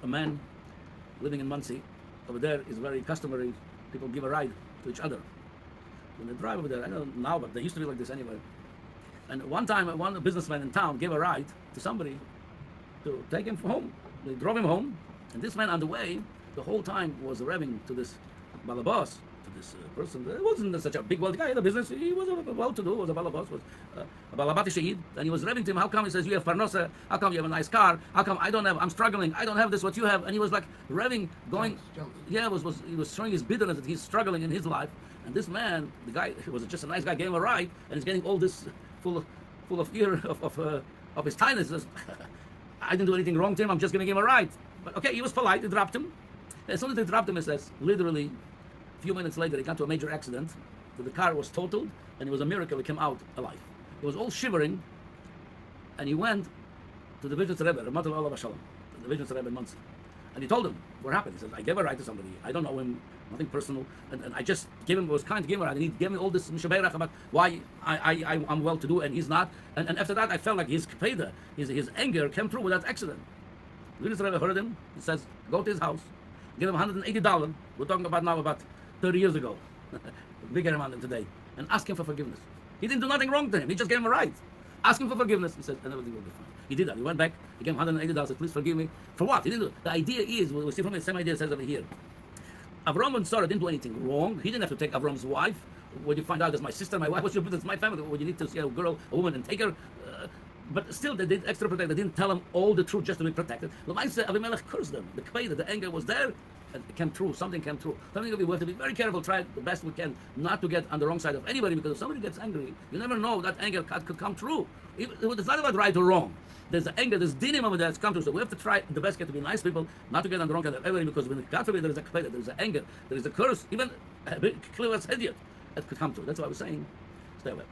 A man living in Muncie, over there is very customary. People give a ride to each other when they drive over there. I don't know now, but they used to be like this anyway. And one time, one businessman in town gave a ride to somebody to take him home. They drove him home, and this man on the way, the whole time was revving to this balabas, to this person. It wasn't such a big wealthy guy in the business. He was well-to-do, was a balabas, was a balabati shaid, and he was revving to him. How come? He says, you have parnosa. How come you have a nice car? How come I don't have? I'm struggling. I don't have this. What you have? And he was like revving, going. Yeah, he was showing his bitterness that he's struggling in his life. And this man, the guy, he was just a nice guy, gave him a ride, and he's getting all this full of ear of his kindness. He says, I didn't do anything wrong to him. I'm just going to give him a ride. But okay, he was polite. He dropped him. And as soon as they dropped him, he says, literally, a few minutes later, he got to a major accident. So the car was totaled, and it was a miracle he came out alive. He was all shivering, and he went to the Vision Rebbe, the Vision Rebbe in Muncie. And he told him what happened. He said, I gave a ride to somebody. I don't know him, nothing personal. And I just gave him, was kind to give him a ride. And he gave me all this mishaberach about why I'm well-to-do and he's not. And after that, I felt like his kpeida, his anger came through with that accident. The Rebbe heard him. He says, go to his house, give him $180. We're talking about now about 30 years ago. Bigger amount than today. And ask him for forgiveness. He didn't do nothing wrong to him. He just gave him a ride. Ask him for forgiveness. He said, and everything will be fine. He did that. He went back. He gave him $180. Said, please forgive me. For what? He didn't do. The idea is, we see from the same idea it says over here. Avram and Sarah didn't do anything wrong. He didn't have to take Avram's wife. When you find out that's my sister, my wife, what's your business? My family. When you need to see a girl, a woman, and take her. But still, they did extra protect. They didn't tell him all the truth just to be protected. L'maaseh, Avimelech cursed them. The kpeida, the anger was there. And it came through. Something came through. Something we have to be very careful. Try the best we can not to get on the wrong side of anybody, because if somebody gets angry, you never know that anger could come true. It's not about right or wrong. There's the anger, there's dinim over there that's come through. So we have to try the best to be nice people, not to get on the wrong side of everybody, because when God forbid there is a kpeida, there is a anger, there is a curse, even a clear as idiot that could come through. That's why I was saying, stay away.